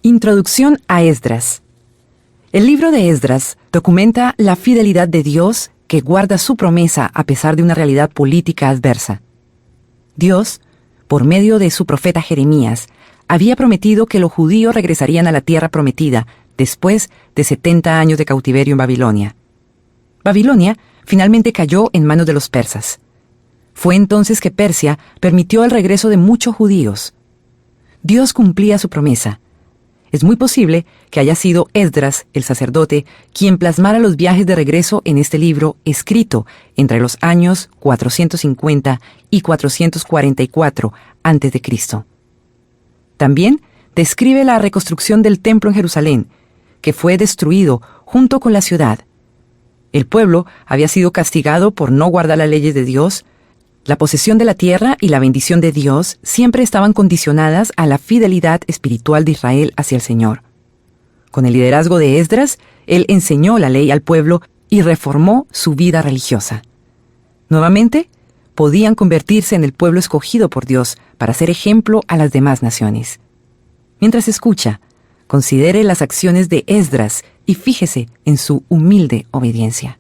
Introducción a Esdras. El libro de Esdras documenta la fidelidad de Dios que guarda su promesa a pesar de una realidad política adversa. Dios, por medio de su profeta Jeremías, había prometido que los judíos regresarían a la tierra prometida después de 70 años de cautiverio en Babilonia. Babilonia finalmente cayó en manos de los persas. Fue entonces que Persia permitió el regreso de muchos judíos. Dios cumplía su promesa. Es muy posible que haya sido Esdras, el sacerdote, quien plasmara los viajes de regreso en este libro escrito entre los años 450 y 444 a.C. También describe la reconstrucción del templo en Jerusalén, que fue destruido junto con la ciudad. El pueblo había sido castigado por no guardar las leyes de Dios. La posesión de la tierra y la bendición de Dios siempre estaban condicionadas a la fidelidad espiritual de Israel hacia el Señor. Con el liderazgo de Esdras, él enseñó la ley al pueblo y reformó su vida religiosa. Nuevamente, podían convertirse en el pueblo escogido por Dios para ser ejemplo a las demás naciones. Mientras escucha, considere las acciones de Esdras y fíjese en su humilde obediencia.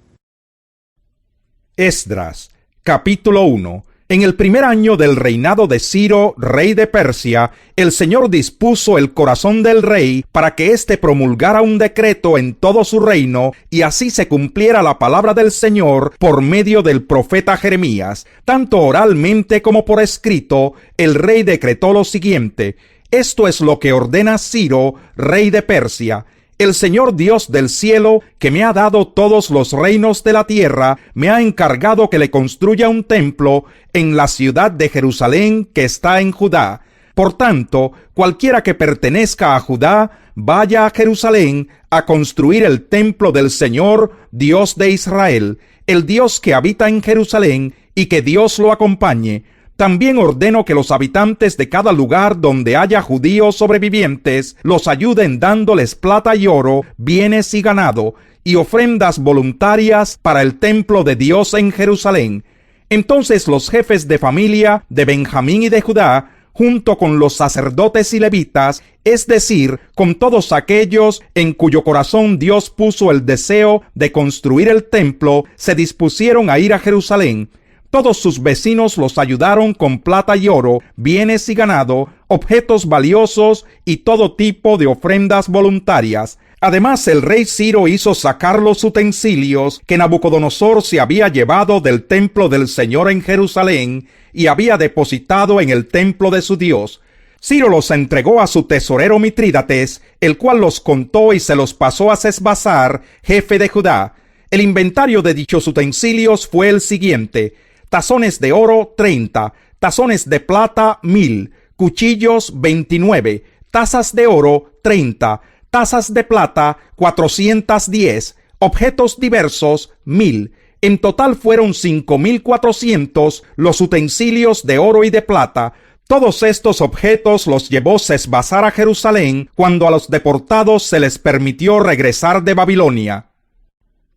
Esdras, capítulo 1. En el primer año del reinado de Ciro, rey de Persia, el Señor dispuso el corazón del rey para que éste promulgara un decreto en todo su reino, y así se cumpliera la palabra del Señor por medio del profeta Jeremías. Tanto oralmente como por escrito, el rey decretó lo siguiente: esto es lo que ordena Ciro, rey de Persia. El Señor Dios del cielo, que me ha dado todos los reinos de la tierra, me ha encargado que le construya un templo en la ciudad de Jerusalén que está en Judá. Por tanto, cualquiera que pertenezca a Judá, vaya a Jerusalén a construir el templo del Señor, Dios de Israel, el Dios que habita en Jerusalén, y que Dios lo acompañe. También ordeno que los habitantes de cada lugar donde haya judíos sobrevivientes los ayuden dándoles plata y oro, bienes y ganado, y ofrendas voluntarias para el templo de Dios en Jerusalén. Entonces los jefes de familia de Benjamín y de Judá, junto con los sacerdotes y levitas, es decir, con todos aquellos en cuyo corazón Dios puso el deseo de construir el templo, se dispusieron a ir a Jerusalén. Todos sus vecinos los ayudaron con plata y oro, bienes y ganado, objetos valiosos y todo tipo de ofrendas voluntarias. Además, el rey Ciro hizo sacar los utensilios que Nabucodonosor se había llevado del templo del Señor en Jerusalén y había depositado en el templo de su Dios. Ciro los entregó a su tesorero Mitrídates, el cual los contó y se los pasó a Sesbazar, jefe de Judá. El inventario de dichos utensilios fue el siguiente: tazones de oro 30, tazones de plata 1000, cuchillos 29, tazas de oro 30, tazas de plata 410, objetos diversos 1000. En total fueron 5400 los utensilios de oro y de plata. Todos estos objetos los llevó Sesbazar a Jerusalén cuando a los deportados se les permitió regresar de Babilonia.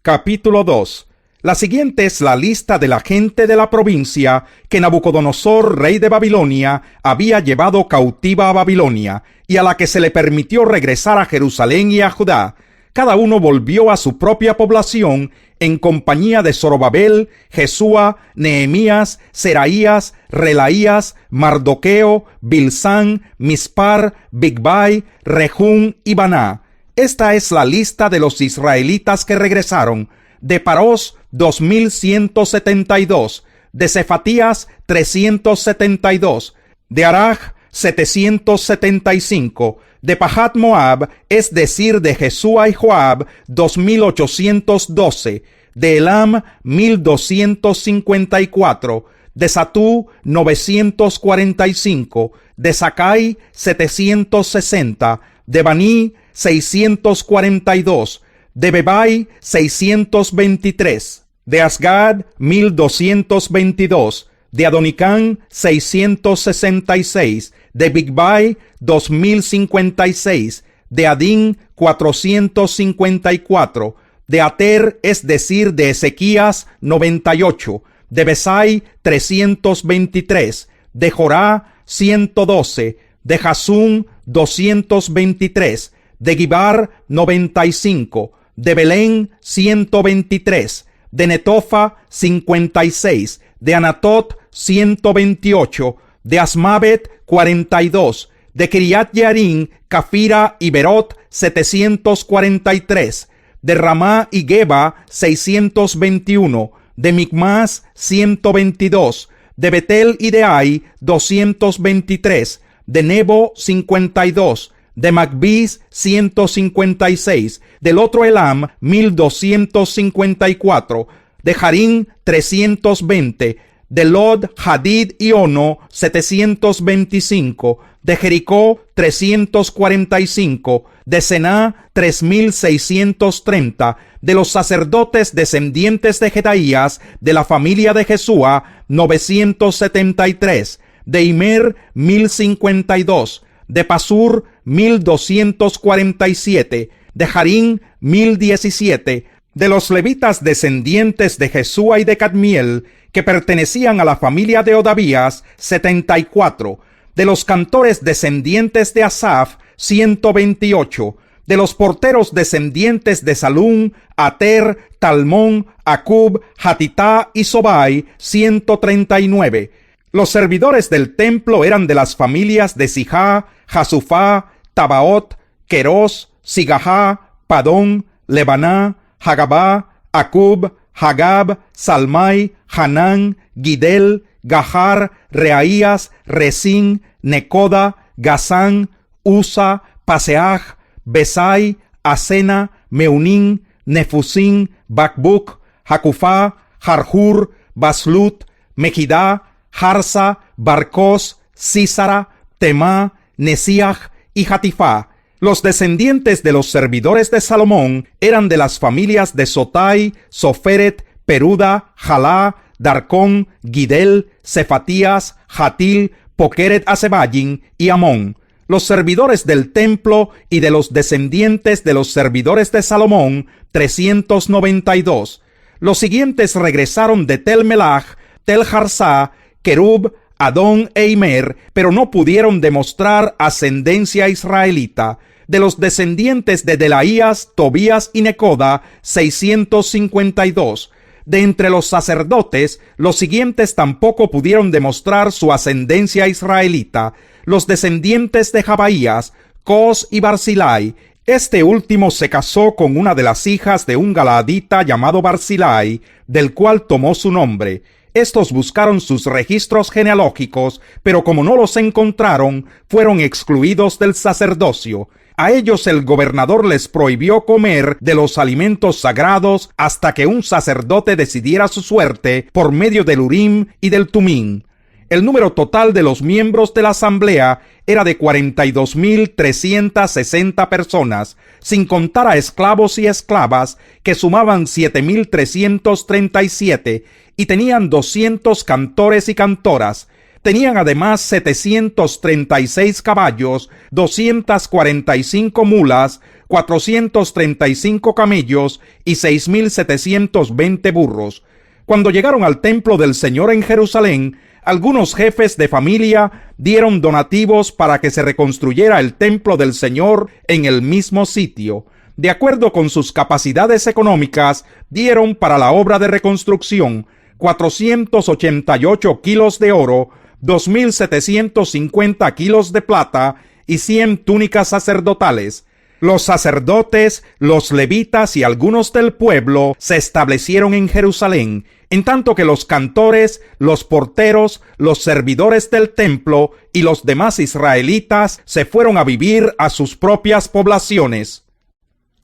Capítulo 2. La siguiente es la lista de la gente de la provincia que Nabucodonosor, rey de Babilonia, había llevado cautiva a Babilonia, y a la que se le permitió regresar a Jerusalén y a Judá. Cada uno volvió a su propia población en compañía de Zorobabel, Jesúa, Nehemías, Seraías, Relaías, Mardoqueo, Bilsán, Mispar, Bigvai, Rehum y Baná. Esta es la lista de los israelitas que regresaron: de Parós 2172, de Cefatías 372, de Araj 775, de Pahat Moab, es decir, de Jesúa y Joab 2812, de Elam 1254, de Satú 945, de Sakai 760, de Baní 642, de Bebai 623, de Asgad 1222, de Adonicán 666, de Bigvai 2056, de Adín 454, de Ater, es decir, de Ezequías 98, de Besai 323, de Jorá 112, de Jasún 223, de Gibar 95, de Belén 123, de Netofa 56, de Anatot 128, de Asmavet 42, de Kiriat Yearim, Cafira y Berot 743, de Ramá y Geba 621, de Micmas 122, de Betel y de Ai 223, de Nebo 52, de Magbis 156, del otro Elam 1254, de Harim 320, de Lod, Hadid y Ono 725, de Jericó 345, de Sená 3630, de los sacerdotes descendientes de Jedaías, de la familia de Jesúa 973, de Imer 1052, de Pasur 1247, de Harim 1017, de los levitas descendientes de Jesúa y de Cadmiel, que pertenecían a la familia de Odavías, 74, de los cantores descendientes de Asaf, 128, de los porteros descendientes de Salum, Ater, Talmón, Acub, Hatitá y Sobai, 139. Los servidores del templo eran de las familias de Sijá, Jasufá, Tabaot, Queros, Sigahá, Padón, Lebaná, Hagabá, Acub, Hagab, Salmai, Hanán, Gidel, Gahar, Reaías, Resín, Necoda, Gazán, Usa, Paseaj, Besai, Asena, Meunín, Nefusín, Bakbuk, Jacufá, Jarjur, Baslut, Mejidá, Harsa, Barcos, Sísara, Temá, Nesiaj y Hatifá. Los descendientes de los servidores de Salomón eran de las familias de Sotai, Soferet, Peruda, Jalá, Darcón, Gidel, Cefatías, Hatil, Pokeret Asebayim y Amón. Los servidores del templo y de los descendientes de los servidores de Salomón, 392. Los siguientes regresaron de Tel Melach, Tel Harsá, Kerub, Adón e Imer, pero no pudieron demostrar ascendencia israelita. De los descendientes de Delaías, Tobías y Necoda, 652. De entre los sacerdotes, los siguientes tampoco pudieron demostrar su ascendencia israelita. Los descendientes de Jabaías, Cos y Barzilai. Este último se casó con una de las hijas de un galaadita llamado Barzilai, del cual tomó su nombre. Estos buscaron sus registros genealógicos, pero como no los encontraron, fueron excluidos del sacerdocio. A ellos el gobernador les prohibió comer de los alimentos sagrados hasta que un sacerdote decidiera su suerte por medio del Urim y del Tumim. El número total de los miembros de la asamblea era de 42.360 personas, sin contar a esclavos y esclavas, que sumaban 7.337, y tenían 200 cantores y cantoras. Tenían además 736 caballos, 245 mulas, 435 camellos y 6.720 burros. Cuando llegaron al templo del Señor en Jerusalén, algunos jefes de familia dieron donativos para que se reconstruyera el templo del Señor en el mismo sitio. De acuerdo con sus capacidades económicas, dieron para la obra de reconstrucción 488 kilos de oro, 2.750 kilos de plata y 100 túnicas sacerdotales. Los sacerdotes, los levitas y algunos del pueblo se establecieron en Jerusalén, en tanto que los cantores, los porteros, los servidores del templo y los demás israelitas se fueron a vivir a sus propias poblaciones.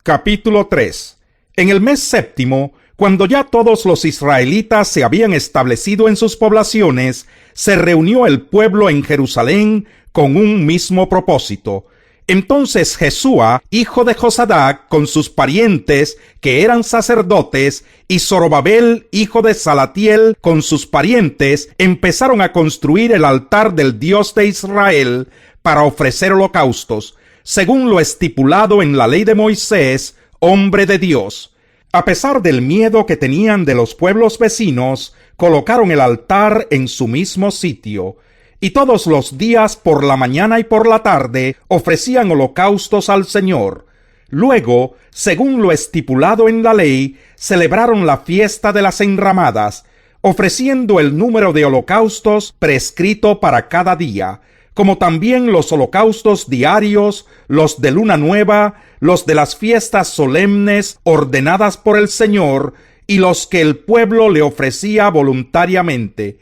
Capítulo 3. En el mes séptimo, cuando ya todos los israelitas se habían establecido en sus poblaciones, se reunió el pueblo en Jerusalén con un mismo propósito. Entonces Jesúa, hijo de Josadac, con sus parientes, que eran sacerdotes, y Zorobabel, hijo de Salatiel, con sus parientes, empezaron a construir el altar del Dios de Israel para ofrecer holocaustos, según lo estipulado en la ley de Moisés, hombre de Dios. A pesar del miedo que tenían de los pueblos vecinos, colocaron el altar en su mismo sitio. y todos los días por la mañana y por la tarde ofrecían holocaustos al Señor. Luego, según lo estipulado en la ley, celebraron la fiesta de las enramadas, ofreciendo el número de holocaustos prescrito para cada día, como también los holocaustos diarios, los de luna nueva, los de las fiestas solemnes ordenadas por el Señor, y los que el pueblo le ofrecía voluntariamente.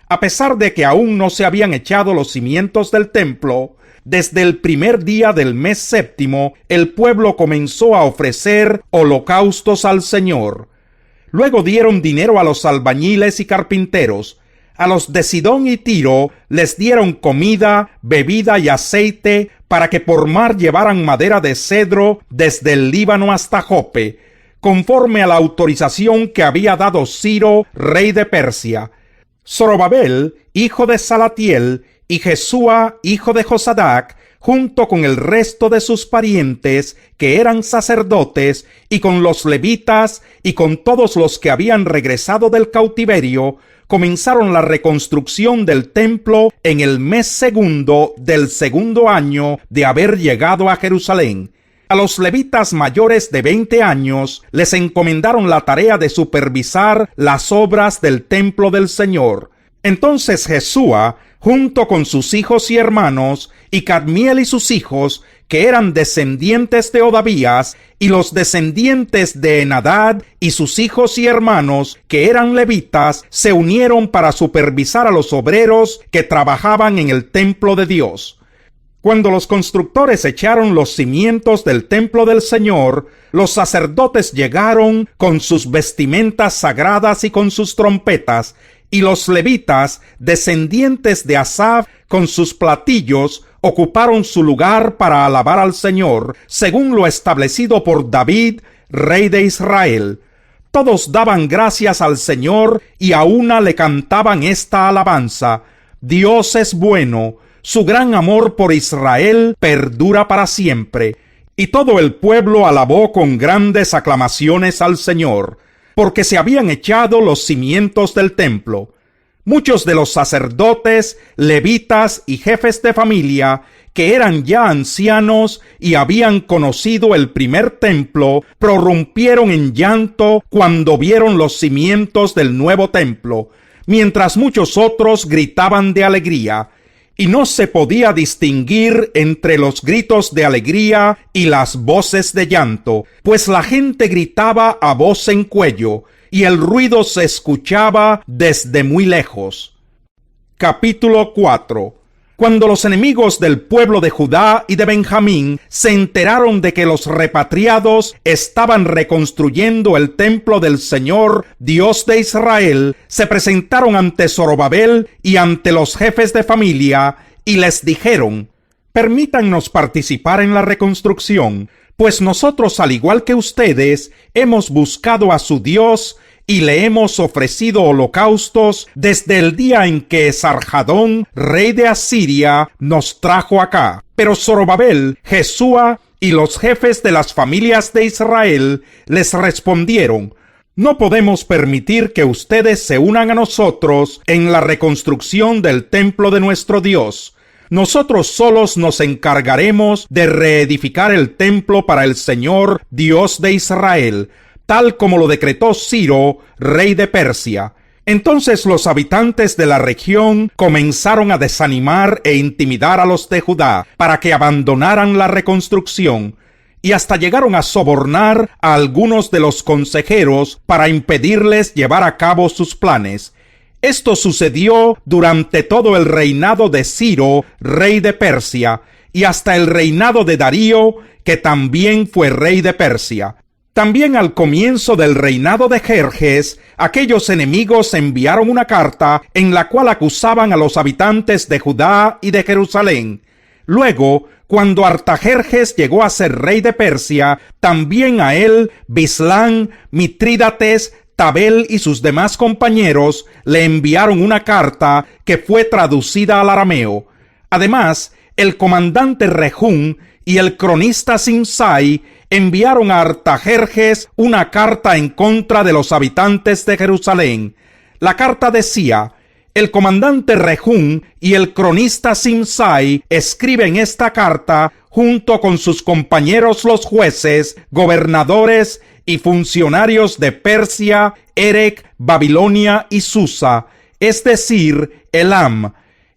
A pesar de que aún no se habían echado los cimientos del templo, desde el primer día del mes séptimo, el pueblo comenzó a ofrecer holocaustos al Señor. Luego dieron dinero a los albañiles y carpinteros. A los de Sidón y Tiro les dieron comida, bebida y aceite para que por mar llevaran madera de cedro desde el Líbano hasta Jope, conforme a la autorización que había dado Ciro, rey de Persia. Zorobabel, hijo de Salatiel, y Jesúa, hijo de Josadac, junto con el resto de sus parientes, que eran sacerdotes, y con los levitas, y con todos los que habían regresado del cautiverio, comenzaron la reconstrucción del templo en el mes segundo del segundo año de haber llegado a Jerusalén. A los levitas mayores de 20 años les encomendaron la tarea de supervisar las obras del templo del Señor. Entonces Jesúa, junto con sus hijos y hermanos, y Cadmiel y sus hijos, que eran descendientes de Odavías, y los descendientes de Enadad y sus hijos y hermanos, que eran levitas, se unieron para supervisar a los obreros que trabajaban en el templo de Dios. Cuando los constructores echaron los cimientos del templo del Señor, los sacerdotes llegaron con sus vestimentas sagradas y con sus trompetas, y los levitas, descendientes de Asaf, con sus platillos, ocuparon su lugar para alabar al Señor, según lo establecido por David, rey de Israel. Todos daban gracias al Señor y a una le cantaban esta alabanza: Dios es bueno, su gran amor por Israel perdura para siempre. Y todo el pueblo alabó con grandes aclamaciones al Señor, porque se habían echado los cimientos del templo. Muchos de los sacerdotes, levitas y jefes de familia, que eran ya ancianos y habían conocido el primer templo, prorrumpieron en llanto cuando vieron los cimientos del nuevo templo, mientras muchos otros gritaban de alegría. Y no se podía distinguir entre los gritos de alegría y las voces de llanto, pues la gente gritaba a voz en cuello, y el ruido se escuchaba desde muy lejos. Capítulo 4. Cuando los enemigos del pueblo de Judá y de Benjamín se enteraron de que los repatriados estaban reconstruyendo el templo del Señor, Dios de Israel, se presentaron ante Zorobabel y ante los jefes de familia y les dijeron: permítannos participar en la reconstrucción, pues nosotros, al igual que ustedes, hemos buscado a su Dios y le hemos ofrecido holocaustos desde el día en que Sarjadón, rey de Asiria, nos trajo acá. Pero Zorobabel, Jesúa y los jefes de las familias de Israel les respondieron: no podemos permitir que ustedes se unan a nosotros en la reconstrucción del templo de nuestro Dios. Nosotros solos nos encargaremos de reedificar el templo para el Señor, Dios de Israel, tal como lo decretó Ciro, rey de Persia. Entonces los habitantes de la región comenzaron a desanimar e intimidar a los de Judá para que abandonaran la reconstrucción, y hasta llegaron a sobornar a algunos de los consejeros para impedirles llevar a cabo sus planes. Esto sucedió durante todo el reinado de Ciro, rey de Persia, y hasta el reinado de Darío, que también fue rey de Persia. También al comienzo del reinado de Jerjes, aquellos enemigos enviaron una carta en la cual acusaban a los habitantes de Judá y de Jerusalén. Luego, cuando Artajerjes llegó a ser rey de Persia, también a él Bislán, Mitrídates, Tabel y sus demás compañeros le enviaron una carta que fue traducida al arameo. Además, el comandante Rehum y el cronista Simsai enviaron a Artajerjes una carta en contra de los habitantes de Jerusalén. La carta decía: El comandante Rehum y el cronista Simsai escriben esta carta junto con sus compañeros los jueces, gobernadores y funcionarios de Persia, Erech, Babilonia y Susa, es decir, Elam.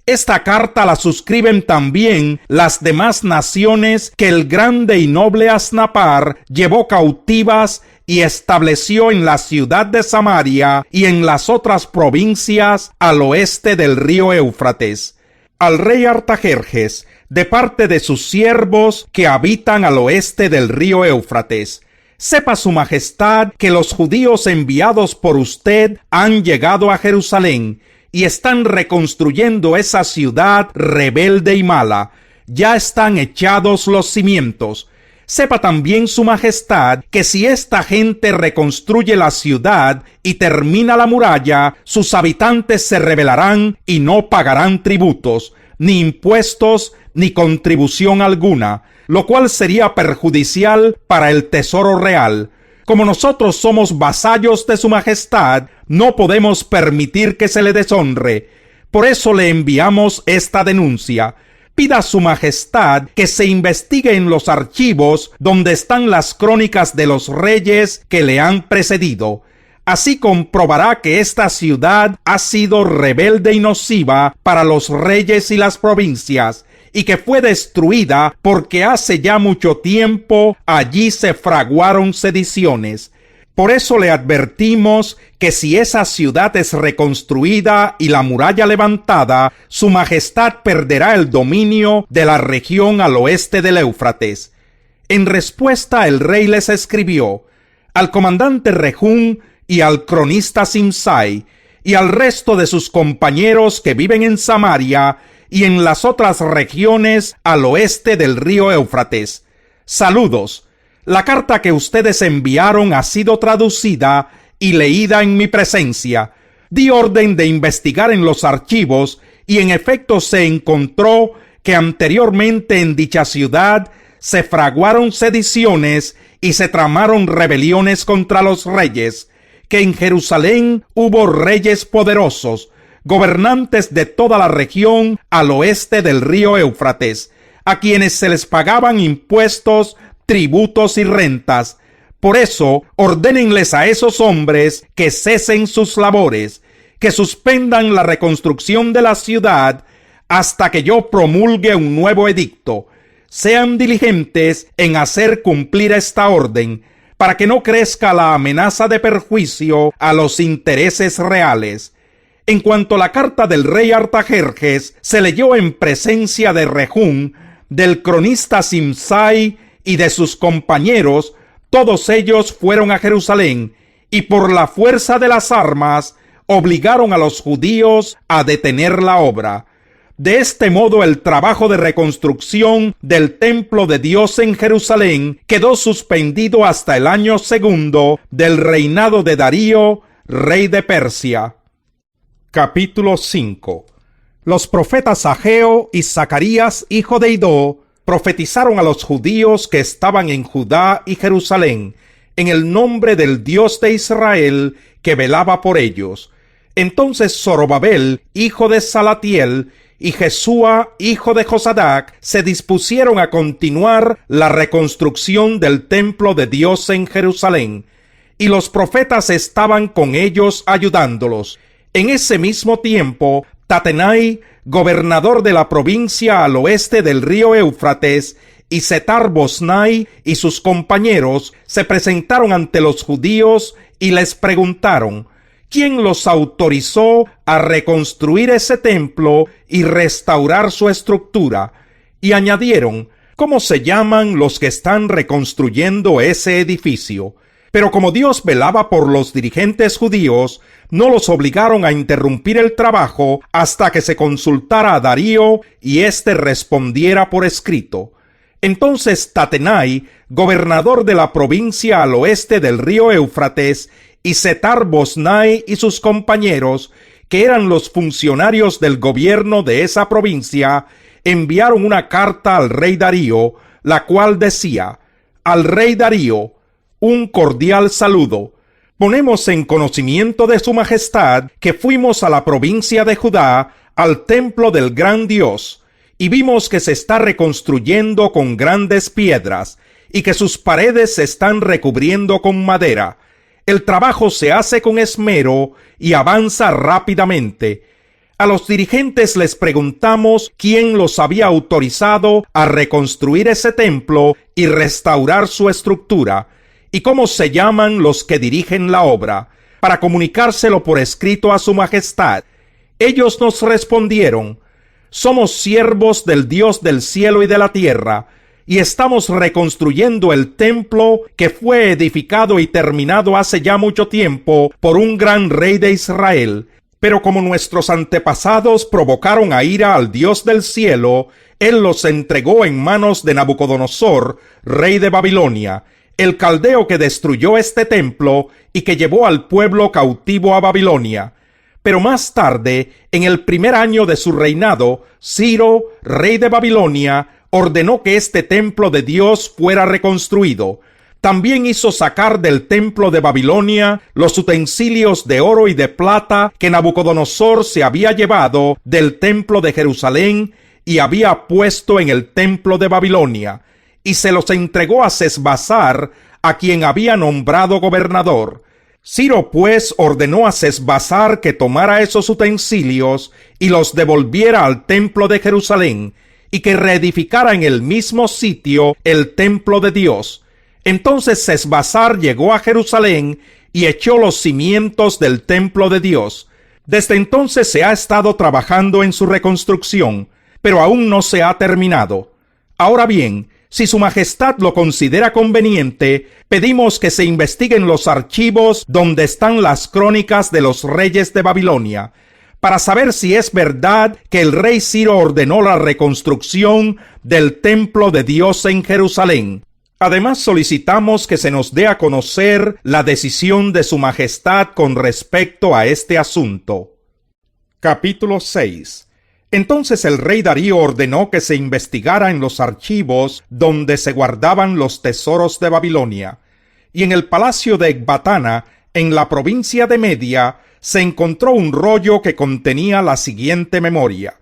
Esta carta la suscriben también las demás naciones que el grande y noble Asnapar llevó cautivas y estableció en la ciudad de Samaria y en las otras provincias al oeste del río Éufrates. Al rey Artajerjes, de parte de sus siervos que habitan al oeste del río Éufrates: sepa su majestad que los judíos enviados por usted han llegado a Jerusalén y están reconstruyendo esa ciudad rebelde y mala. Ya están echados los cimientos. Sepa también su majestad que si esta gente reconstruye la ciudad y termina la muralla, sus habitantes se rebelarán y no pagarán tributos, ni impuestos, ni contribución alguna, lo cual sería perjudicial para el tesoro real. Como nosotros somos vasallos de su majestad, no podemos permitir que se le deshonre. Por eso le enviamos esta denuncia. Pida a su majestad que se investigue en los archivos donde están las crónicas de los reyes que le han precedido. Así comprobará que esta ciudad ha sido rebelde y nociva para los reyes y las provincias, y que fue destruida porque hace ya mucho tiempo allí se fraguaron sediciones. Por eso le advertimos que si esa ciudad es reconstruida y la muralla levantada, su majestad perderá el dominio de la región al oeste del Éufrates. En respuesta, el rey les escribió: al comandante Rehum y al cronista Simsai y al resto de sus compañeros que viven en Samaria y en las otras regiones al oeste del río Éufrates: saludos. La carta que ustedes enviaron ha sido traducida y leída en mi presencia. Di orden de investigar en los archivos y en efecto se encontró que anteriormente en dicha ciudad se fraguaron sediciones y se tramaron rebeliones contra los reyes, que en Jerusalén hubo reyes poderosos, gobernantes de toda la región al oeste del río Éufrates, a quienes se les pagaban impuestos, tributos y rentas. Por eso, ordénenles a esos hombres que cesen sus labores, que suspendan la reconstrucción de la ciudad hasta que yo promulgue un nuevo edicto. Sean diligentes en hacer cumplir esta orden, para que no crezca la amenaza de perjuicio a los intereses reales. En cuanto a la carta del rey Artajerjes se leyó en presencia de Rehum, del cronista Simsai y de sus compañeros, todos ellos fueron a Jerusalén y por la fuerza de las armas obligaron a los judíos a detener la obra. De este modo el trabajo de reconstrucción del templo de Dios en Jerusalén quedó suspendido hasta el año segundo del reinado de Darío, rey de Persia. Capítulo 5. Los profetas Ageo y Zacarías, hijo de Idó, profetizaron a los judíos que estaban en Judá y Jerusalén, en el nombre del Dios de Israel que velaba por ellos. Entonces Zorobabel, hijo de Salatiel, y Jesúa, hijo de Josadac, se dispusieron a continuar la reconstrucción del templo de Dios en Jerusalén, y los profetas estaban con ellos ayudándolos. En ese mismo tiempo, Tatenai, gobernador de la provincia al oeste del río Éufrates, y Setar-Bosnai y sus compañeros se presentaron ante los judíos y les preguntaron: ¿quién los autorizó a reconstruir ese templo y restaurar su estructura? Y añadieron: ¿cómo se llaman los que están reconstruyendo ese edificio? Pero como Dios velaba por los dirigentes judíos, no los obligaron a interrumpir el trabajo hasta que se consultara a Darío y éste respondiera por escrito. Entonces Tatenai, gobernador de la provincia al oeste del río Éufrates, y Setar-Bosnai y sus compañeros, que eran los funcionarios del gobierno de esa provincia, enviaron una carta al rey Darío, la cual decía: al rey Darío, un cordial saludo. Ponemos en conocimiento de su majestad que fuimos a la provincia de Judá, al templo del gran Dios, y vimos que se está reconstruyendo con grandes piedras, y que sus paredes se están recubriendo con madera. El trabajo se hace con esmero y avanza rápidamente. A los dirigentes les preguntamos quién los había autorizado a reconstruir ese templo y restaurar su estructura, y cómo se llaman los que dirigen la obra, para comunicárselo por escrito a su majestad. Ellos nos respondieron: somos siervos del Dios del cielo y de la tierra, y estamos reconstruyendo el templo que fue edificado y terminado hace ya mucho tiempo por un gran rey de Israel. Pero como nuestros antepasados provocaron a ira al Dios del cielo, él los entregó en manos de Nabucodonosor, rey de Babilonia, el caldeo que destruyó este templo y que llevó al pueblo cautivo a Babilonia. Pero más tarde, en el primer año de su reinado, Ciro, rey de Babilonia, ordenó que este templo de Dios fuera reconstruido. También hizo sacar del templo de Babilonia los utensilios de oro y de plata que Nabucodonosor se había llevado del templo de Jerusalén y había puesto en el templo de Babilonia, y se los entregó a Sesbassar, a quien había nombrado gobernador. Ciro pues ordenó a Sesbassar que tomara esos utensilios y los devolviera al templo de Jerusalén, y que reedificara en el mismo sitio el templo de Dios. Entonces Sesbassar llegó a Jerusalén y echó los cimientos del templo de Dios. Desde entonces se ha estado trabajando en su reconstrucción, pero aún no se ha terminado. Ahora bien, si su majestad lo considera conveniente, pedimos que se investiguen los archivos donde están las crónicas de los reyes de Babilonia, para saber si es verdad que el rey Ciro ordenó la reconstrucción del templo de Dios en Jerusalén. Además, solicitamos que se nos dé a conocer la decisión de su majestad con respecto a este asunto. Capítulo 6. Entonces el rey Darío ordenó que se investigara en los archivos donde se guardaban los tesoros de Babilonia. Y en el palacio de Ecbatana, en la provincia de Media, se encontró un rollo que contenía la siguiente memoria.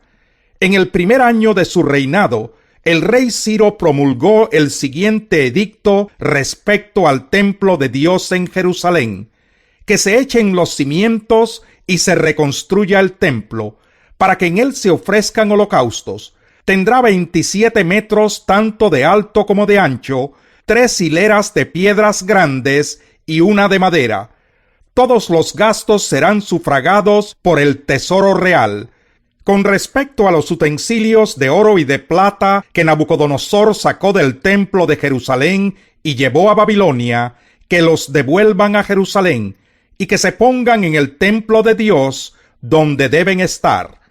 En el primer año de su reinado, el rey Ciro promulgó el siguiente edicto respecto al templo de Dios en Jerusalén: que se echen los cimientos y se reconstruya el templo, para que en él se ofrezcan holocaustos. Tendrá 27 metros tanto de alto como de ancho, 3 hileras de piedras grandes y una de madera. Todos los gastos serán sufragados por el tesoro real. Con respecto a los utensilios de oro y de plata que Nabucodonosor sacó del templo de Jerusalén y llevó a Babilonia, que los devuelvan a Jerusalén y que se pongan en el templo de Dios, donde deben estar.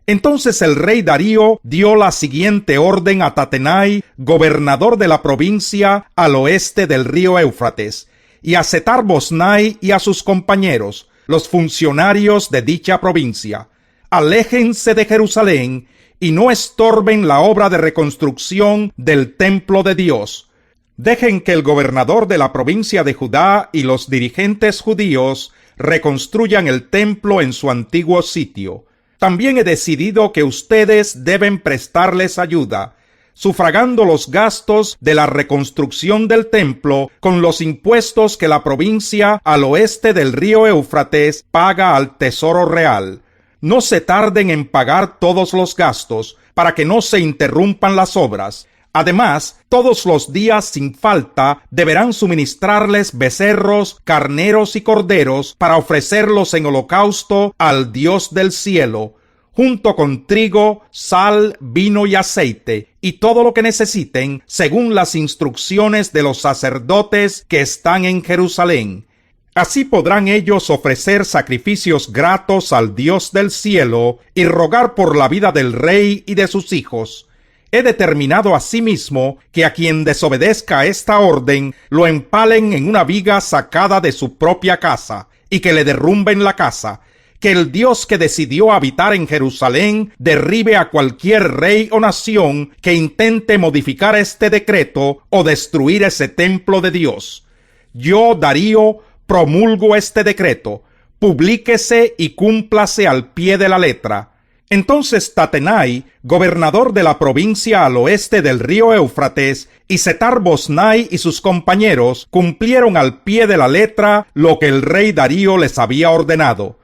Entonces el rey Darío dio la siguiente orden a Tatenai, gobernador de la provincia al oeste del río Éufrates, y a Setar-Boznai y a sus compañeros, los funcionarios de dicha provincia: aléjense de Jerusalén y no estorben la obra de reconstrucción del templo de Dios. Dejen que el gobernador de la provincia de Judá y los dirigentes judíos reconstruyan el templo en su antiguo sitio. También he decidido que ustedes deben prestarles ayuda, sufragando los gastos de la reconstrucción del templo con los impuestos que la provincia al oeste del río Éufrates paga al tesoro real. No se tarden en pagar todos los gastos, para que no se interrumpan las obras. Además, todos los días sin falta deberán suministrarles becerros, carneros y corderos para ofrecerlos en holocausto al Dios del cielo, junto con trigo, sal, vino y aceite, y todo lo que necesiten según las instrucciones de los sacerdotes que están en Jerusalén. Así podrán ellos ofrecer sacrificios gratos al Dios del cielo y rogar por la vida del rey y de sus hijos. He determinado asimismo que a quien desobedezca esta orden lo empalen en una viga sacada de su propia casa y que le derrumben la casa. Que el Dios que decidió habitar en Jerusalén derribe a cualquier rey o nación que intente modificar este decreto o destruir ese templo de Dios. Yo, Darío, promulgo este decreto, publíquese y cúmplase al pie de la letra. Entonces Tatenai, gobernador de la provincia al oeste del río Éufrates, y Setar-Boznai y sus compañeros cumplieron al pie de la letra lo que el rey Darío les había ordenado.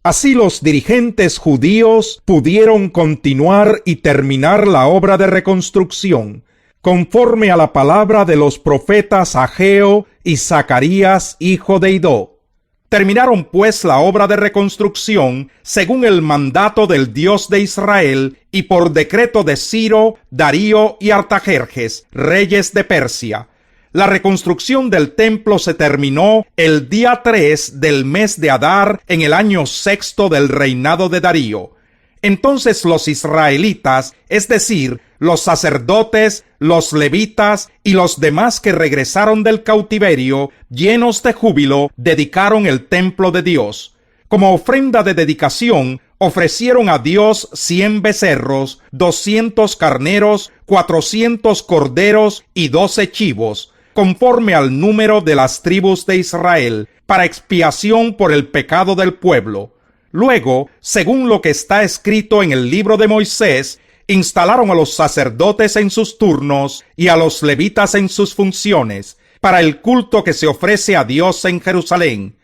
Así los dirigentes judíos pudieron continuar y terminar la obra de reconstrucción, conforme a la palabra de los profetas Ageo y Zacarías, hijo de Idó. Terminaron pues la obra de reconstrucción según el mandato del Dios de Israel y por decreto de Ciro, Darío y Artajerjes, reyes de Persia. La reconstrucción del templo se terminó el día 3 del mes de Adar en el año 6 del reinado de Darío. Entonces los israelitas, es decir, los sacerdotes, los levitas y los demás que regresaron del cautiverio, llenos de júbilo, dedicaron el templo de Dios. Como ofrenda de dedicación, ofrecieron a Dios 100 becerros, 200 carneros, 400 corderos y 12 chivos, conforme al número de las tribus de Israel, para expiación por el pecado del pueblo. Luego, según lo que está escrito en el libro de Moisés, instalaron a los sacerdotes en sus turnos y a los levitas en sus funciones, para el culto que se ofrece a Dios en Jerusalén.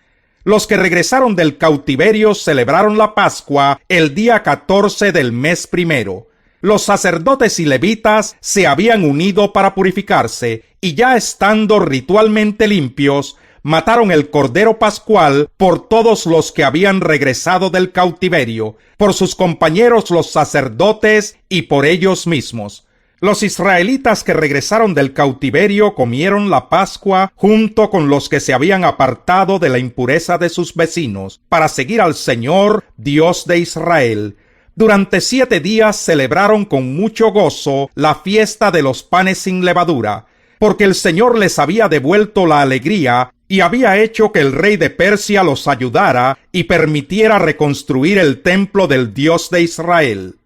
Los que regresaron del cautiverio celebraron la Pascua el día 14 del mes primero. Los sacerdotes y levitas se habían unido para purificarse, y ya estando ritualmente limpios, mataron el cordero pascual por todos los que habían regresado del cautiverio, por sus compañeros los sacerdotes y por ellos mismos. Los israelitas que regresaron del cautiverio comieron la Pascua junto con los que se habían apartado de la impureza de sus vecinos, para seguir al Señor, Dios de Israel. Durante 7 días celebraron con mucho gozo la fiesta de los panes sin levadura, porque el Señor les había devuelto la alegría y había hecho que el rey de Persia los ayudara y permitiera reconstruir el templo del Dios de Israel.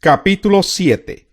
Capítulo 7.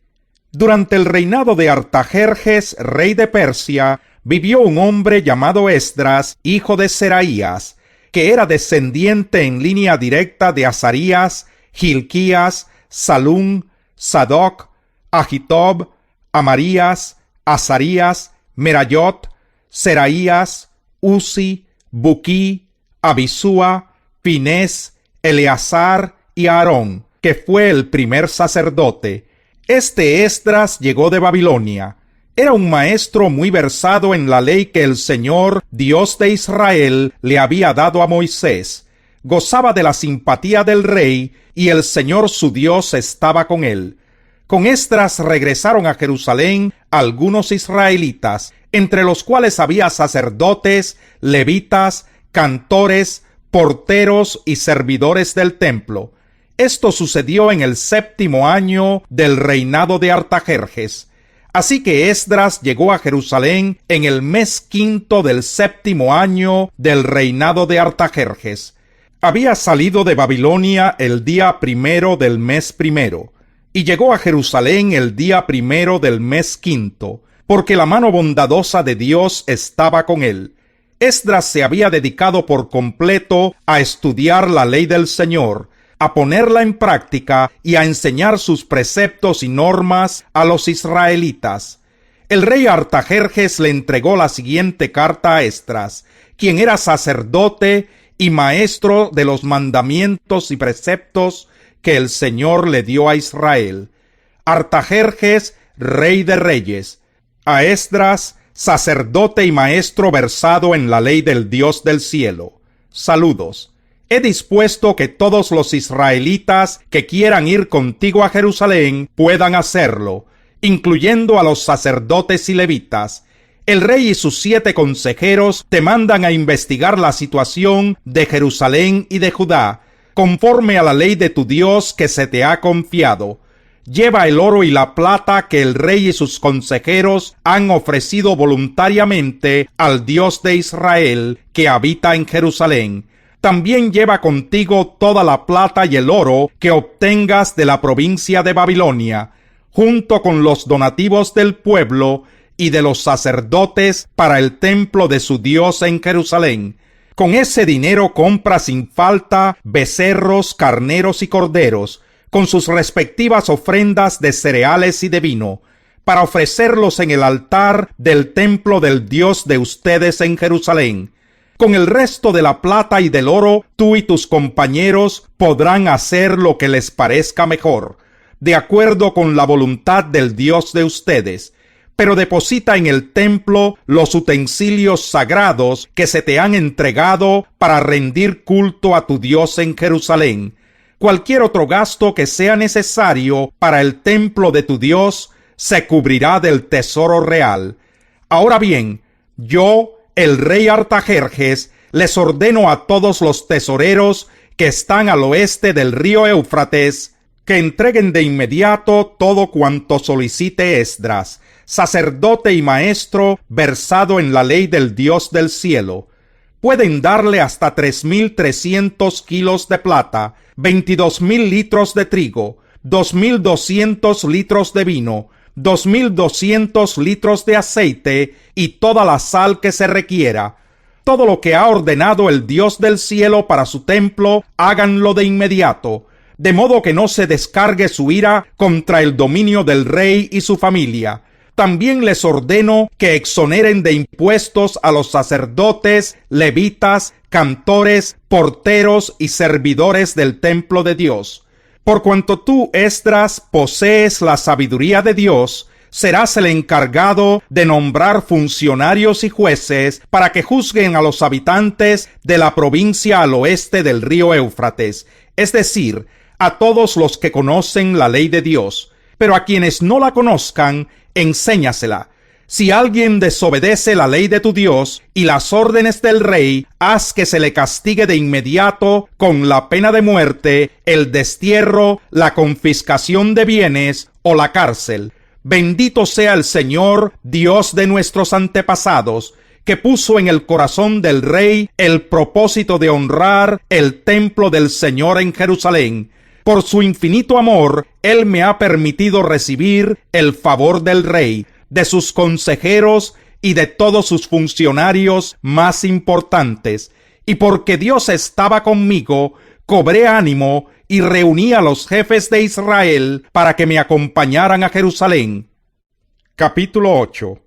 Durante el reinado de Artajerjes, rey de Persia, vivió un hombre llamado Esdras, hijo de Seraías, que era descendiente en línea directa de Azarías, Hilquías, Salún, Sadoc, Ahitob, Amarías, Azarías, Merayot, Seraías, Uzi, Buquí, Abisúa, Finés, Eleazar y Aarón, que fue el primer sacerdote. Este Esdras llegó de Babilonia. Era un maestro muy versado en la ley que el Señor, Dios de Israel, le había dado a Moisés. Gozaba de la simpatía del rey, y el Señor su Dios estaba con él. Con Esdras regresaron a Jerusalén algunos israelitas, entre los cuales había sacerdotes, levitas, cantores, porteros y servidores del templo. Esto sucedió en el 7º año del reinado de Artajerjes. Así que Esdras llegó a Jerusalén en el mes 5 del 7º año del reinado de Artajerjes. Había salido de Babilonia el día 1 del mes primero, y llegó a Jerusalén el día 1 del mes 5, porque la mano bondadosa de Dios estaba con él. Esdras se había dedicado por completo a estudiar la ley del Señor, a ponerla en práctica y a enseñar sus preceptos y normas a los israelitas. El rey Artajerjes le entregó la siguiente carta a Esdras, quien era sacerdote y maestro de los mandamientos y preceptos que el Señor le dio a Israel. Artajerjes, rey de reyes. A Esdras, sacerdote y maestro versado en la ley del Dios del cielo. Saludos. He dispuesto que todos los israelitas que quieran ir contigo a Jerusalén puedan hacerlo, incluyendo a los sacerdotes y levitas. El rey y sus 7 consejeros te mandan a investigar la situación de Jerusalén y de Judá, conforme a la ley de tu Dios que se te ha confiado. Lleva el oro y la plata que el rey y sus consejeros han ofrecido voluntariamente al Dios de Israel que habita en Jerusalén. También lleva contigo toda la plata y el oro que obtengas de la provincia de Babilonia, junto con los donativos del pueblo y de los sacerdotes para el templo de su Dios en Jerusalén. Con ese dinero compra sin falta becerros, carneros y corderos, con sus respectivas ofrendas de cereales y de vino, para ofrecerlos en el altar del templo del Dios de ustedes en Jerusalén. Con el resto de la plata y del oro, tú y tus compañeros podrán hacer lo que les parezca mejor, de acuerdo con la voluntad del Dios de ustedes. Pero deposita en el templo los utensilios sagrados que se te han entregado para rendir culto a tu Dios en Jerusalén. Cualquier otro gasto que sea necesario para el templo de tu Dios se cubrirá del tesoro real. Ahora bien, yo, el rey Artajerjes, les ordeno a todos los tesoreros que están al oeste del río Éufrates que entreguen de inmediato todo cuanto solicite Esdras, sacerdote y maestro versado en la ley del Dios del cielo. Pueden darle hasta 3,300 kilos de plata, 22,000 litros de trigo, 2,200 litros de vino, 2,200 litros de aceite y toda la sal que se requiera. Todo lo que ha ordenado el Dios del cielo para su templo, háganlo de inmediato, de modo que no se descargue su ira contra el dominio del rey y su familia. También les ordeno que exoneren de impuestos a los sacerdotes, levitas, cantores, porteros y servidores del templo de Dios. Por cuanto tú, Esdras, posees la sabiduría de Dios, serás el encargado de nombrar funcionarios y jueces para que juzguen a los habitantes de la provincia al oeste del río Éufrates, es decir, a todos los que conocen la ley de Dios. Pero a quienes no la conozcan, enséñasela. Si alguien desobedece la ley de tu Dios y las órdenes del rey, haz que se le castigue de inmediato con la pena de muerte, el destierro, la confiscación de bienes o la cárcel. Bendito sea el Señor, Dios de nuestros antepasados, que puso en el corazón del rey el propósito de honrar el templo del Señor en Jerusalén. Por su infinito amor, Él me ha permitido recibir el favor del rey, de sus consejeros y de todos sus funcionarios más importantes. Y porque Dios estaba conmigo, cobré ánimo y reuní a los jefes de Israel para que me acompañaran a Jerusalén. Capítulo 8.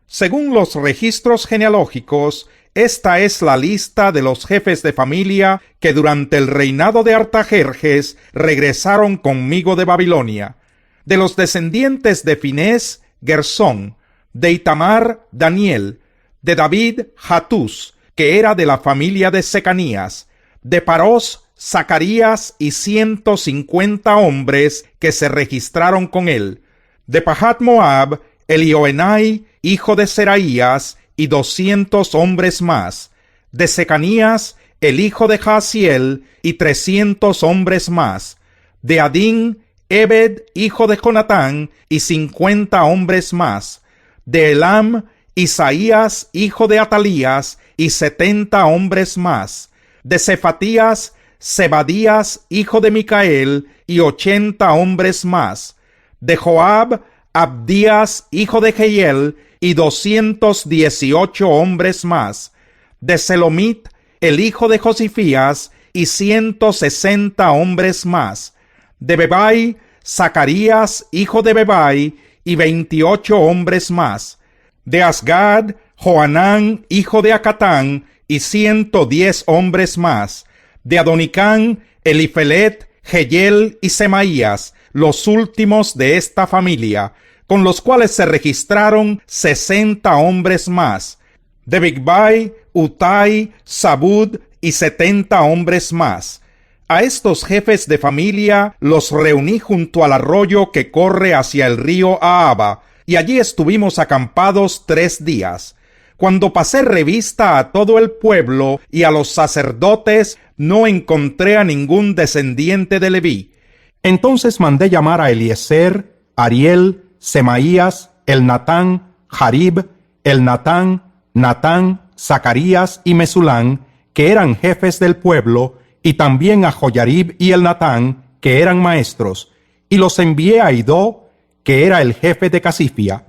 Según los registros genealógicos, esta es la lista de los jefes de familia que durante el reinado de Artajerjes regresaron conmigo de Babilonia. De los descendientes de Finés, Gersón; de Itamar, Daniel; de David, Hatús, que era de la familia de Secanías; de Parós, Zacarías y 150 hombres que se registraron con él; de Pahat Moab, Elioenai, hijo de Seraías, y 200 hombres más; de Secanías, el hijo de Jaasiel, y 300 hombres más; de Adín, Ebed, hijo de Jonatán, y 50 hombres más; de Elam, Isaías, hijo de Atalías, y 70 hombres más; de Cefatías, Zebadías, hijo de Micael, y 80 hombres más; de Joab, Abdías, hijo de Jehiel, y 218 hombres más; de Selomit, el hijo de Josifías, y 160 hombres más; de Bebai, Zacarías, hijo de Bebai, y 28 hombres más; de Asgad, Johanán, hijo de Acatán, y 110 hombres más; de Adonicán, Elifelet, Jehiel y Semaías, los últimos de esta familia, con los cuales se registraron 60 hombres más; de Bigvai, Utai, Zabud y 70 hombres más. A estos jefes de familia los reuní junto al arroyo que corre hacia el río Ahaba, y allí estuvimos acampados 3 días. Cuando pasé revista a todo el pueblo y a los sacerdotes, no encontré a ningún descendiente de Leví. Entonces mandé llamar a Eliezer, Ariel, Semaías, Elnatán, Jarib, Elnatán, Natán, Zacarías y Mesulán, que eran jefes del pueblo, y también a Joyarib y Elnatán, que eran maestros, y los envié a Idó, que era el jefe de Casifia.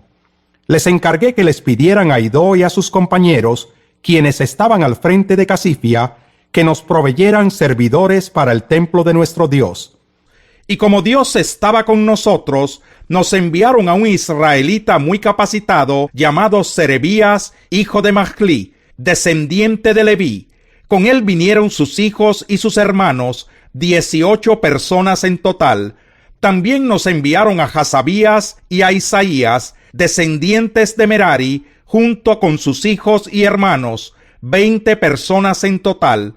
Les encargué que les pidieran a Idó y a sus compañeros quienes estaban al frente de Casifia, que nos proveyeran servidores para el templo de nuestro Dios. Y como Dios estaba con nosotros, nos enviaron a un israelita muy capacitado llamado Serebías, hijo de Mahli, descendiente de Leví. Con él vinieron sus hijos y sus hermanos, 18 personas en total. También nos enviaron a Hasabías y a Isaías, descendientes de Merari, junto con sus hijos y hermanos, 20 personas en total.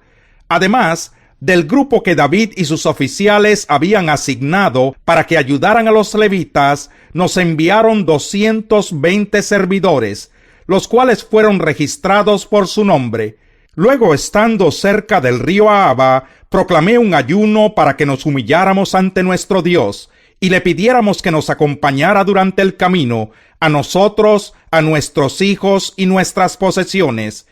Además, del grupo que David y sus oficiales habían asignado para que ayudaran a los levitas, nos enviaron 220 servidores, los cuales fueron registrados por su nombre. Luego, estando cerca del río Ahava, proclamé un ayuno para que nos humilláramos ante nuestro Dios y le pidiéramos que nos acompañara durante el camino, a nosotros, a nuestros hijos y nuestras posesiones.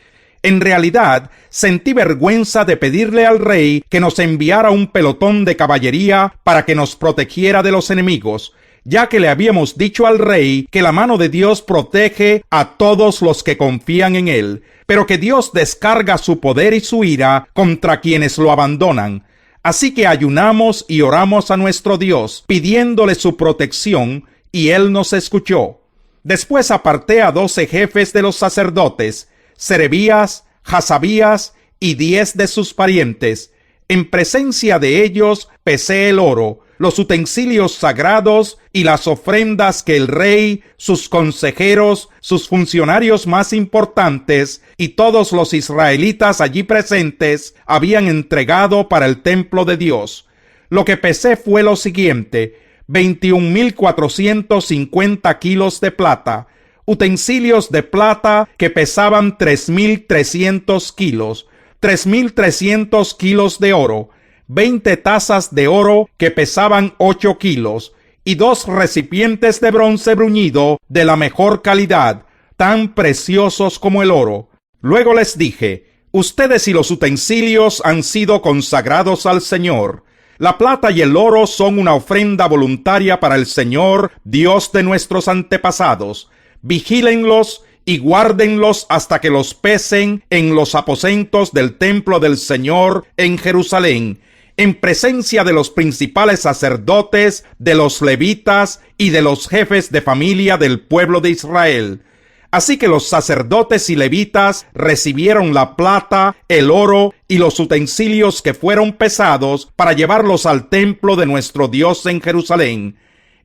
En realidad, sentí vergüenza de pedirle al rey que nos enviara un pelotón de caballería para que nos protegiera de los enemigos, ya que le habíamos dicho al rey que la mano de Dios protege a todos los que confían en él, pero que Dios descarga su poder y su ira contra quienes lo abandonan. Así que ayunamos y oramos a nuestro Dios, pidiéndole su protección, y él nos escuchó. Después aparté a 12 jefes de los sacerdotes, Serebías, Hasabías y 10 de sus parientes. En presencia de ellos pesé el oro, los utensilios sagrados y las ofrendas que el rey, sus consejeros, sus funcionarios más importantes y todos los israelitas allí presentes habían entregado para el templo de Dios. Lo que pesé fue lo siguiente: 21,450 kilos de plata, utensilios de plata que pesaban 3,300 kilos, 3,300 kilos de oro, 20 tazas de oro que pesaban 8 kilos, y 2 recipientes de bronce bruñido de la mejor calidad, tan preciosos como el oro. Luego les dije: ustedes y los utensilios han sido consagrados al Señor. La plata y el oro son una ofrenda voluntaria para el Señor, Dios de nuestros antepasados. Vigílenlos y guárdenlos hasta que los pesen en los aposentos del templo del Señor en Jerusalén, en presencia de los principales sacerdotes, de los levitas y de los jefes de familia del pueblo de Israel. Así que los sacerdotes y levitas recibieron la plata, el oro y los utensilios que fueron pesados para llevarlos al templo de nuestro Dios en Jerusalén.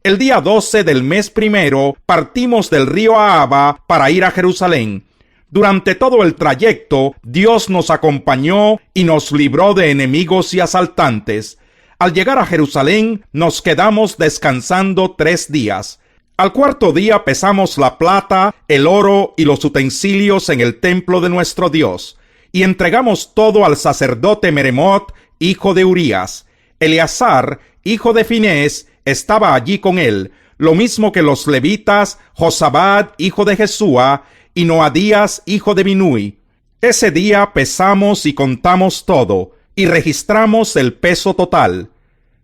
El día 12 del mes primero partimos del río Ahava para ir a Jerusalén. Durante todo el trayecto, Dios nos acompañó y nos libró de enemigos y asaltantes. Al llegar a Jerusalén, nos quedamos descansando 3 días. Al cuarto día pesamos la plata, el oro y los utensilios en el templo de nuestro Dios, y entregamos todo al sacerdote Meremot, hijo de Urías. Eleazar, hijo de Finés, estaba allí con él, lo mismo que los levitas, Josabad, hijo de Jesúa, y Noadías, hijo de Binui. Ese día pesamos y contamos todo, y registramos el peso total.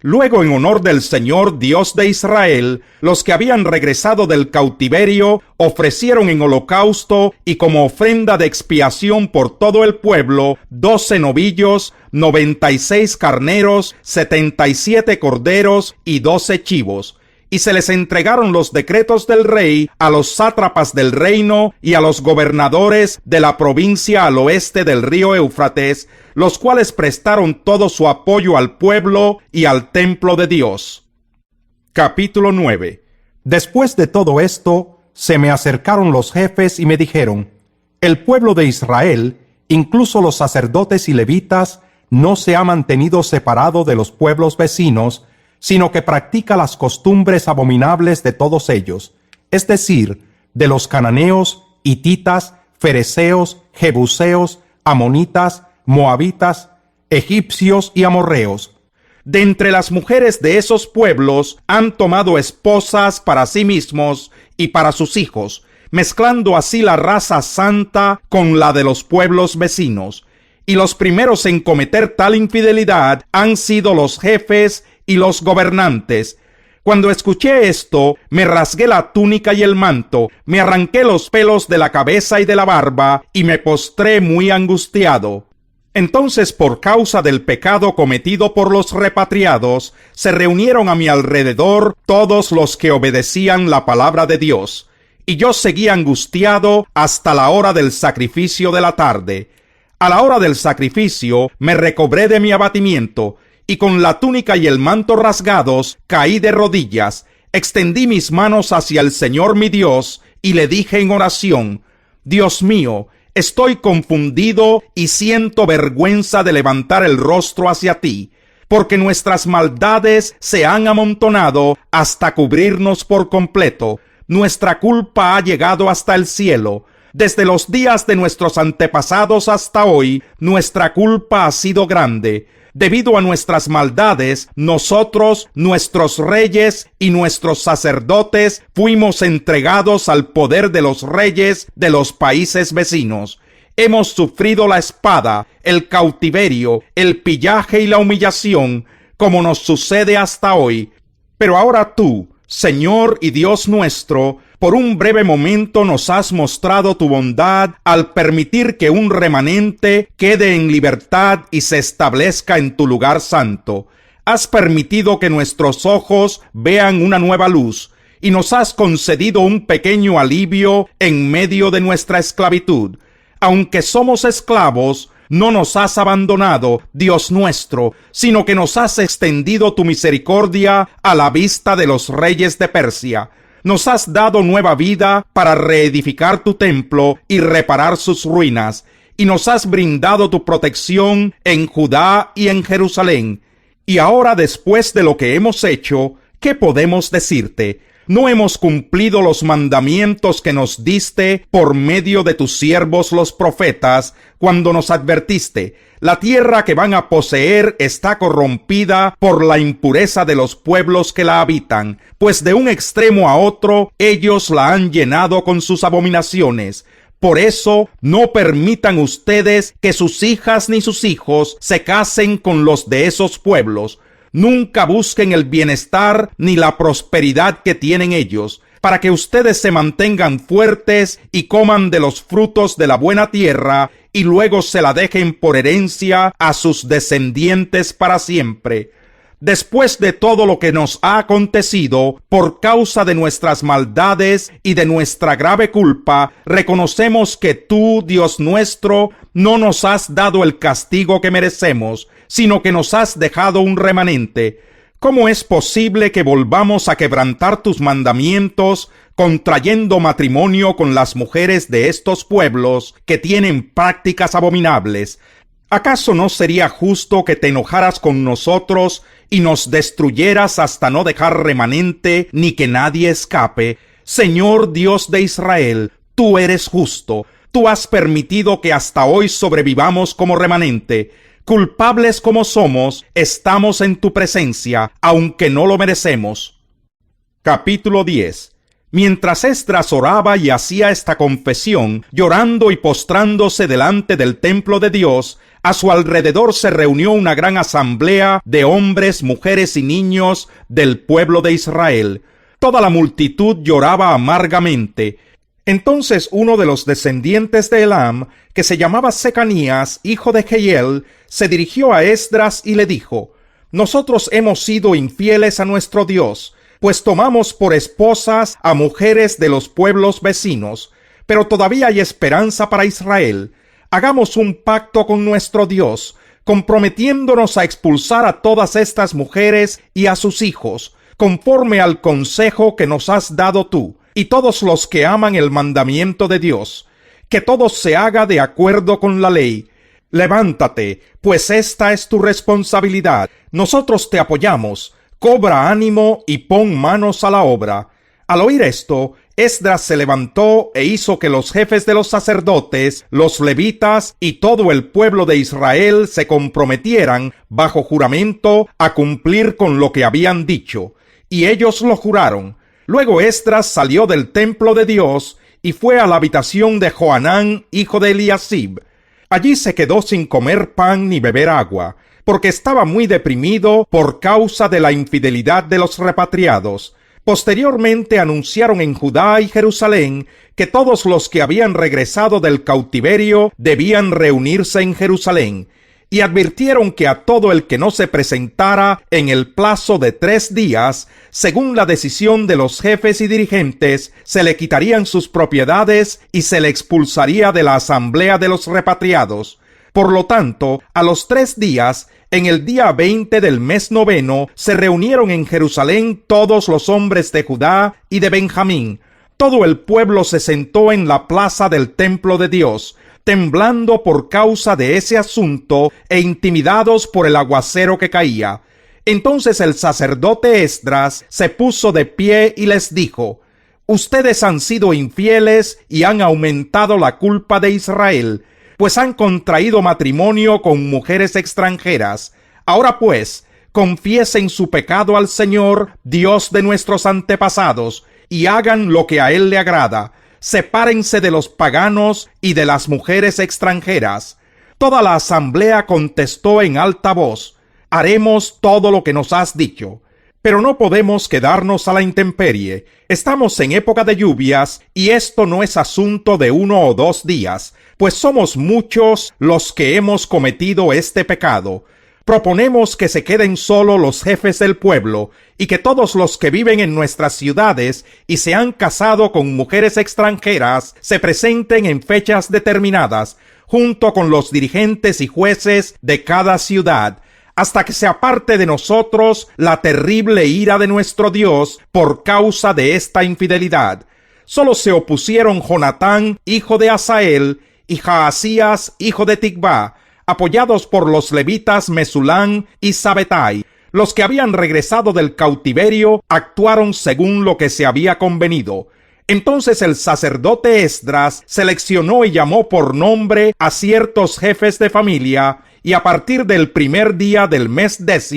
Luego, en honor del Señor Dios de Israel, los que habían regresado del cautiverio ofrecieron en holocausto y como ofrenda de expiación por todo el pueblo 12 novillos, 96 carneros, 77 corderos y 12 chivos. Y se les entregaron los decretos del rey a los sátrapas del reino y a los gobernadores de la provincia al oeste del río Éufrates, los cuales prestaron todo su apoyo al pueblo y al templo de Dios. Capítulo 9. Después de todo esto, se me acercaron los jefes y me dijeron: el pueblo de Israel, incluso los sacerdotes y levitas, no se ha mantenido separado de los pueblos vecinos, sino que practica las costumbres abominables de todos ellos, es decir, de los cananeos, hititas, fereceos, jebuseos, amonitas, moabitas, egipcios y amorreos. De entre las mujeres de esos pueblos han tomado esposas para sí mismos y para sus hijos, mezclando así la raza santa con la de los pueblos vecinos. Y los primeros en cometer tal infidelidad han sido los jefes y los gobernantes. Cuando escuché esto, me rasgué la túnica y el manto, me arranqué los pelos de la cabeza y de la barba, y me postré muy angustiado. Entonces, por causa del pecado cometido por los repatriados, se reunieron a mi alrededor todos los que obedecían la palabra de Dios, y yo seguí angustiado hasta la hora del sacrificio de la tarde. A la hora del sacrificio me recobré de mi abatimiento, y con la túnica y el manto rasgados caí de rodillas, extendí mis manos hacia el Señor mi Dios, y le dije en oración: Dios mío, estoy confundido y siento vergüenza de levantar el rostro hacia ti, porque nuestras maldades se han amontonado hasta cubrirnos por completo. Nuestra culpa ha llegado hasta el cielo. Desde los días de nuestros antepasados hasta hoy, nuestra culpa ha sido grande. Debido a nuestras maldades, nosotros, nuestros reyes y nuestros sacerdotes fuimos entregados al poder de los reyes de los países vecinos. Hemos sufrido la espada, el cautiverio, el pillaje y la humillación, como nos sucede hasta hoy. Pero ahora tú, Señor y Dios nuestro, por un breve momento nos has mostrado tu bondad al permitir que un remanente quede en libertad y se establezca en tu lugar santo. Has permitido que nuestros ojos vean una nueva luz, y nos has concedido un pequeño alivio en medio de nuestra esclavitud. Aunque somos esclavos, no nos has abandonado, Dios nuestro, sino que nos has extendido tu misericordia a la vista de los reyes de Persia. Nos has dado nueva vida para reedificar tu templo y reparar sus ruinas, y nos has brindado tu protección en Judá y en Jerusalén. Y ahora, después de lo que hemos hecho, ¿qué podemos decirte? ¿No hemos cumplido los mandamientos que nos diste por medio de tus siervos los profetas, cuando nos advertiste: la tierra que van a poseer está corrompida por la impureza de los pueblos que la habitan, pues de un extremo a otro ellos la han llenado con sus abominaciones? Por eso, no permitan ustedes que sus hijas ni sus hijos se casen con los de esos pueblos. Nunca busquen el bienestar ni la prosperidad que tienen ellos, para que ustedes se mantengan fuertes y coman de los frutos de la buena tierra, y luego se la dejen por herencia a sus descendientes para siempre. Después de todo lo que nos ha acontecido por causa de nuestras maldades y de nuestra grave culpa, reconocemos que tú, Dios nuestro, no nos has dado el castigo que merecemos, sino que nos has dejado un remanente. ¿Cómo es posible que volvamos a quebrantar tus mandamientos, contrayendo matrimonio con las mujeres de estos pueblos que tienen prácticas abominables? ¿Acaso no sería justo que te enojaras con nosotros y nos destruyeras hasta no dejar remanente ni que nadie escape? Señor Dios de Israel, tú eres justo. Tú has permitido que hasta hoy sobrevivamos como remanente. Culpables como somos, estamos en tu presencia, aunque no lo merecemos. Capítulo 10. Mientras Esdras oraba y hacía esta confesión, llorando y postrándose delante del templo de Dios, a su alrededor se reunió una gran asamblea de hombres, mujeres y niños del pueblo de Israel. Toda la multitud lloraba amargamente. Entonces uno de los descendientes de Elam, que se llamaba Secanías, hijo de Jehiel, se dirigió a Esdras y le dijo: Nosotros hemos sido infieles a nuestro Dios, pues tomamos por esposas a mujeres de los pueblos vecinos, pero todavía hay esperanza para Israel. Hagamos un pacto con nuestro Dios, comprometiéndonos a expulsar a todas estas mujeres y a sus hijos, conforme al consejo que nos has dado tú, y todos los que aman el mandamiento de Dios, que todo se haga de acuerdo con la ley. Levántate, pues esta es tu responsabilidad. Nosotros te apoyamos. Cobra ánimo y pon manos a la obra. Al oír esto, Esdras se levantó e hizo que los jefes de los sacerdotes, los levitas y todo el pueblo de Israel se comprometieran bajo juramento a cumplir con lo que habían dicho. Y ellos lo juraron. Luego Esdras salió del templo de Dios y fue a la habitación de Johanán, hijo de Eliasib. Allí se quedó sin comer pan ni beber agua. porque estaba muy deprimido por causa de la infidelidad de los repatriados. Posteriormente anunciaron en Judá y Jerusalén que todos los que habían regresado del cautiverio debían reunirse en Jerusalén, y advirtieron que a todo el que no se presentara en el plazo de 3 días, según la decisión de los jefes y dirigentes, se le quitarían sus propiedades y se le expulsaría de la asamblea de los repatriados. Por lo tanto, a los 3 días, en el día 20 del mes noveno, se reunieron en Jerusalén todos los hombres de Judá y de Benjamín. Todo el pueblo se sentó en la plaza del templo de Dios, temblando por causa de ese asunto e intimidados por el aguacero que caía. Entonces el sacerdote Esdras se puso de pie y les dijo: Ustedes han sido infieles y han aumentado la culpa de Israel, pues han contraído matrimonio con mujeres extranjeras. Ahora pues, confiesen su pecado al Señor, Dios de nuestros antepasados, y hagan lo que a Él le agrada. Sepárense de los paganos y de las mujeres extranjeras. Toda la asamblea contestó en alta voz: Haremos todo lo que nos has dicho. Pero no podemos quedarnos a la intemperie. Estamos en época de lluvias y esto no es asunto de 1 o 2 días, pues somos muchos los que hemos cometido este pecado. Proponemos que se queden solo los jefes del pueblo y que todos los que viven en nuestras ciudades y se han casado con mujeres extranjeras se presenten en fechas determinadas, junto con los dirigentes y jueces de cada ciudad, hasta que se aparte de nosotros la terrible ira de nuestro Dios por causa de esta infidelidad. Solo se opusieron Jonatán, hijo de Asael, y Jaasías, hijo de Tikvá, apoyados por los levitas Mesulán y Sabetai. Los que habían regresado del cautiverio actuaron según lo que se había convenido. Entonces el sacerdote Esdras seleccionó y llamó por nombre a ciertos jefes de familia, y a partir del primer día del mes 10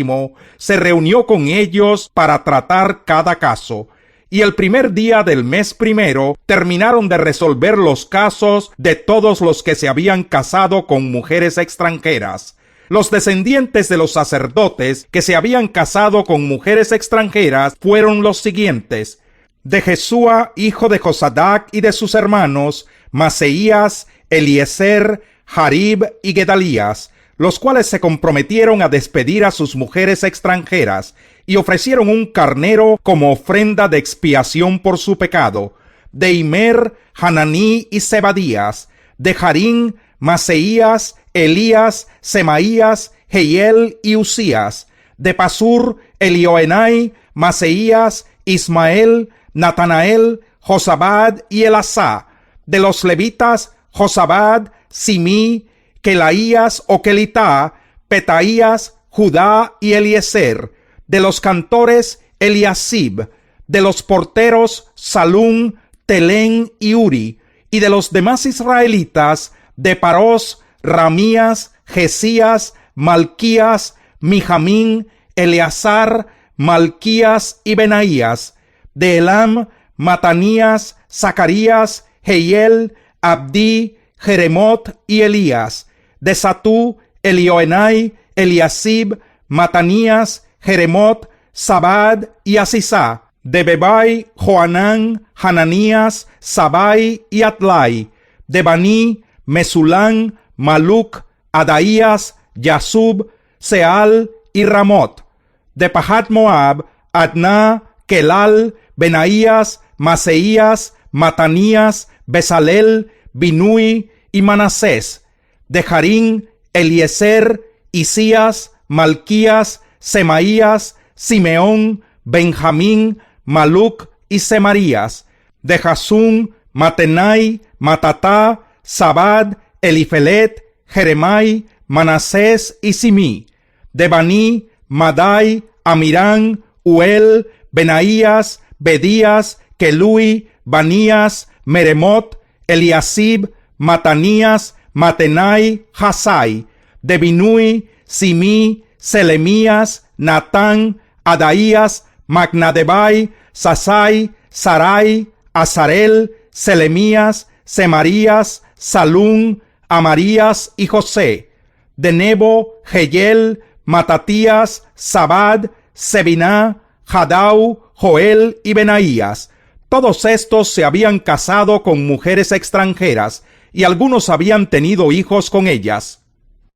se reunió con ellos para tratar cada caso. Y el primer día del mes 1 terminaron de resolver los casos de todos los que se habían casado con mujeres extranjeras. Los descendientes de los sacerdotes que se habían casado con mujeres extranjeras fueron los siguientes: de Jesúa, hijo de Josadac, y de sus hermanos, Maseías, Eliezer, Jarib y Gedalías, los cuales se comprometieron a despedir a sus mujeres extranjeras y ofrecieron un carnero como ofrenda de expiación por su pecado. De Imer, Hananí y Zebadías. De Harín, Maseías, Elías, Semaías, Jehiel y Usías. De Pasur, Elioenai, Maseías, Ismael, Natanael, Josabad y Elasá. De los levitas, Josabad, Simí, Kelaías o Kelitá, Petaías, Judá y Eliezer. De los cantores, Eliasib. De los porteros, Salún, Telén y Uri. Y de los demás israelitas, de Parós, Ramías, Jesías, Malquías, Mijamín, Eleazar, Malquías y Benaías. De Elam, Matanías, Zacarías, Jehiel, Abdí, Jeremot y Elías. De Satú, Elioenai, Eliasib, Matanías, Jeremot, Sabad y Asisá. De Bebai, Joanán, Hananías, Sabai y Atlai. De Baní, Mesulán, Maluc, Adaías, Yasub, Seal y Ramot. De Pahat Moab, Adná, Kelal, Benaías, Maseías, Matanías, Besalel, Binui y Manasés. De Harín, Eliezer, Isías, Malquías, Semaías, Simeón, Benjamín, Maluc y Semarías. De Jasún, Matenai, Matatá, Sabad, Elifelet, Jeremai, Manasés y Simí. De Baní, Madai, Amirán, Uel, Benaías, Bedías, Kelui, Banías, Meremot, Eliasib, Matanías, Matenai, Hasai. De Binui, Simí, Selemías, Natán, Adaías, Magnadebai, Sasai, Sarai, Azarel, Selemías, Semarías, Salún, Amarías y José. De Nebo, Jehiel, Matatías, Zabad, Sebiná, Jadau, Joel y Benaías. Todos estos se habían casado con mujeres extranjeras, y algunos habían tenido hijos con ellas.